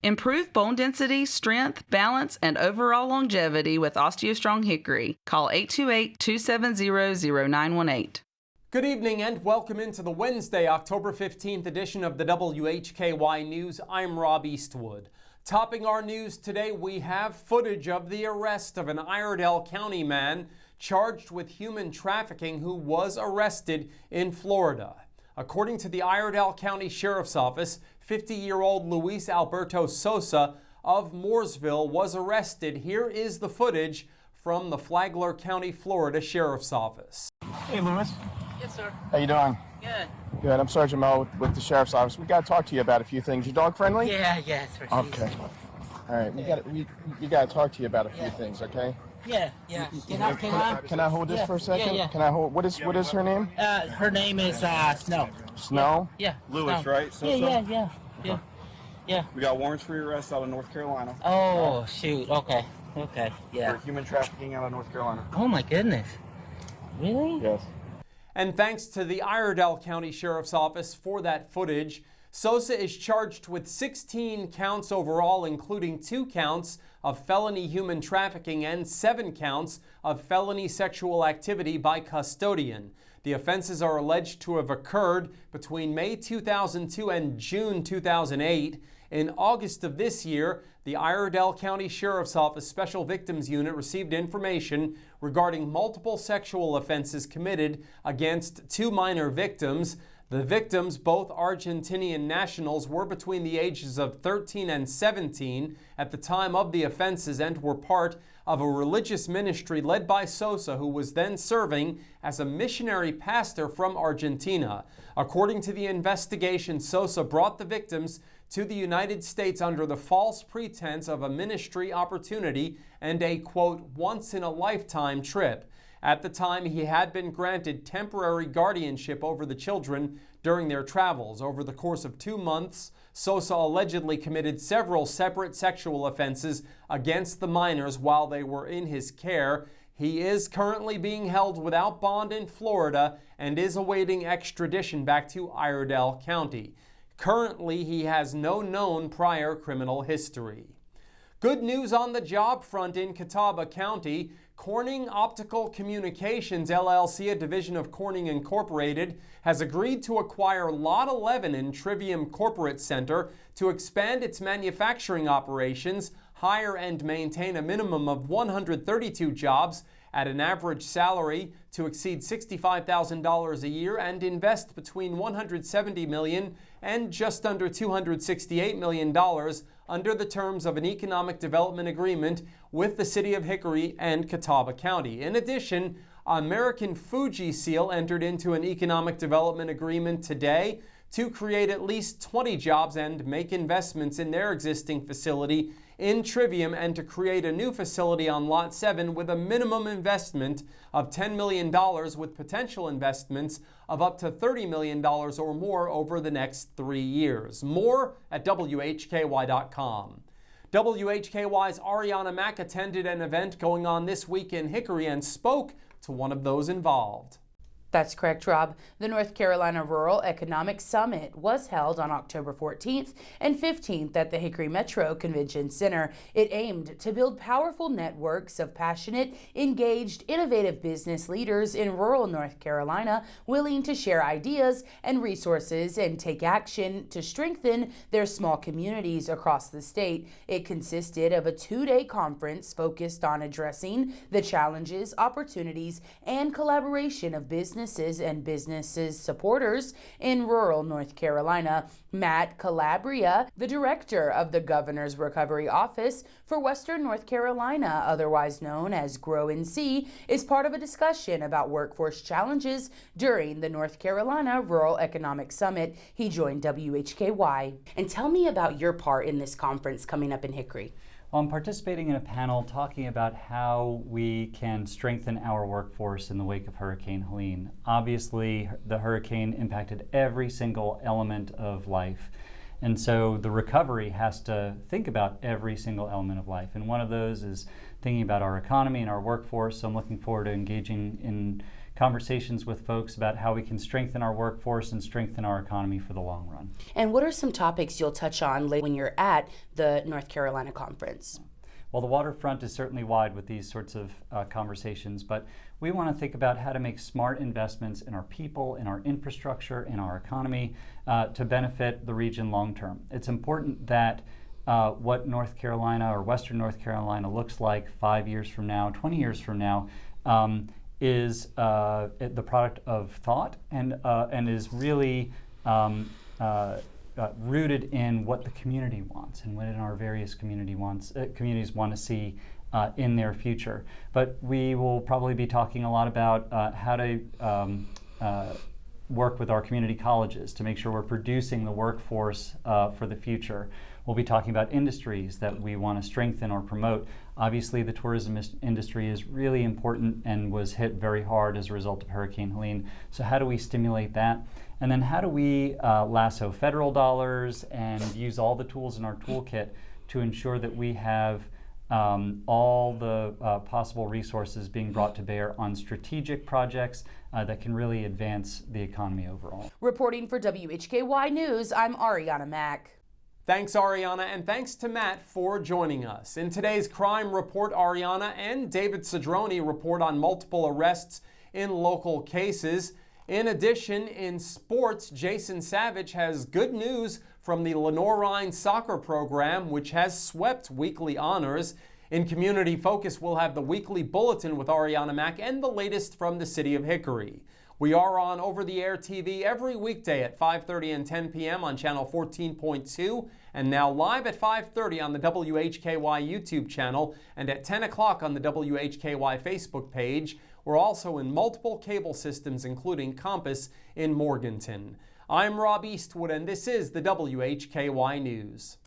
Improve bone density, strength, balance, and overall longevity with OsteoStrong Hickory. Call 828-270-0918. Good evening and welcome into the Wednesday, October 15th edition of the WHKY News. I'm Rob Eastwood. Topping our news today, we have footage of the arrest of an Iredell County man charged with human trafficking who was arrested in Florida. According to the Iredell County Sheriff's Office, 50-year-old Luis Alberto Sosa of Mooresville was arrested. Here is the footage from the Flagler County, Florida Sheriff's Office. Hey, Luis. Yes, sir. How you doing? Good. Good. I'm Sergeant Mo with the Sheriff's Office. We got to talk to you about a few things. You dog friendly? Yeah, sir. Okay. All right. We got to talk to you about a few things, okay? Yeah. Can I hold this for a second? Yeah. Can I hold? What is her name? Her name is Snow. Snow? Yeah. Lewis, Snow. right? Yeah. We got warrants for your arrest out of North Carolina. Oh, shoot. Okay. Yeah. For human trafficking out of North Carolina. Oh, my goodness. Really? Yes. And thanks to the Iredell County Sheriff's Office for that footage. Sosa is charged with 16 counts overall, including 2 counts of felony human trafficking and 7 counts of felony sexual activity by custodian. The offenses are alleged to have occurred between May 2002 and June 2008. In August of this year, the Iredell County Sheriff's Office Special Victims Unit received information regarding multiple sexual offenses committed against 2 minor victims. The victims, both Argentinian nationals, were between the ages of 13 and 17 at the time of the offenses and were part of a religious ministry led by Sosa, who was then serving as a missionary pastor from Argentina. According to the investigation, Sosa brought the victims to the United States under the false pretense of a ministry opportunity and a, quote, once-in-a-lifetime trip. At the time, he had been granted temporary guardianship over the children during their travels. Over the course of 2 months, Sosa allegedly committed several separate sexual offenses against the minors while they were in his care. He is currently being held without bond in Florida and is awaiting extradition back to Iredell County. Currently, he has no known prior criminal history. Good news on the job front in Catawba County. Corning Optical Communications, LLC, a division of Corning Incorporated, has agreed to acquire Lot 11 in Trivium Corporate Center to expand its manufacturing operations, hire and maintain a minimum of 132 jobs at an average salary to exceed $65,000 a year, and invest between $170 million and just under $268 million under the terms of an economic development agreement with the City of Hickory and Catawba County. In addition, American Fuji Seal entered into an economic development agreement today to create at least 20 jobs and make investments in their existing facility in Trivium, and to create a new facility on Lot 7 with a minimum investment of $10 million with potential investments of up to $30 million or more over the next 3 years. More at WHKY.com. WHKY's Ariana Mack attended an event going on this week in Hickory and spoke to one of those involved. That's correct, Rob. The North Carolina Rural Economic Summit was held on October 14th and 15th at the Hickory Metro Convention Center. It aimed to build powerful networks of passionate, engaged, innovative business leaders in rural North Carolina willing to share ideas and resources and take action to strengthen their small communities across the state. It consisted of a 2-day conference focused on addressing the challenges, opportunities, and collaboration of businesses and businesses supporters in rural North Carolina. Matt Calabria, the director of the Governor's Recovery Office for Western North Carolina, otherwise known as GROW-NC, is part of a discussion about workforce challenges during the North Carolina Rural Economic Summit. He joined WHKY. And tell me about your part in this conference coming up in Hickory. Well, I'm participating in a panel talking about how we can strengthen our workforce in the wake of Hurricane Helene. Obviously, the hurricane impacted every single element of life. And so the recovery has to think about every single element of life. And one of those is thinking about our economy and our workforce. So I'm looking forward to engaging in conversations with folks about how we can strengthen our workforce and strengthen our economy for the long run. And what are some topics you'll touch on when you're at the North Carolina conference? Well, the waterfront is certainly wide with these sorts of conversations, but we want to think about how to make smart investments in our people, in our infrastructure, in our economy to benefit the region long term. It's important that what North Carolina or Western North Carolina looks like 5 years from now, 20 years from now, is the product of thought and is really rooted in what the community wants and what our various communities want to see in their future. But we will probably be talking a lot about how to work with our community colleges to make sure we're producing the workforce for the future. We'll be talking about industries that we want to strengthen or promote. Obviously, the tourism industry is really important and was hit very hard as a result of Hurricane Helene. So how do we stimulate that? And then how do we lasso federal dollars and use all the tools in our toolkit to ensure that we have all the possible resources being brought to bear on strategic projects that can really advance the economy overall. Reporting for WHKY News, I'm Ariana Mack. Thanks, Ariana, and thanks to Matt for joining us. In today's crime report, Ariana and David Cedrone report on multiple arrests in local cases. In addition, in sports, Jason Savage has good news from the Lenore soccer program, which has swept weekly honors. In Community Focus, we'll have the weekly bulletin with Ariana Mack and the latest from the city of Hickory. We are on over-the-air TV every weekday at 5:30 and 10 p.m. on channel 14.2, and now live at 5:30 on the WHKY YouTube channel and at 10 o'clock on the WHKY Facebook page. We're also in multiple cable systems, including Compass in Morganton. I'm Rob Eastwood, and this is the WHKY News.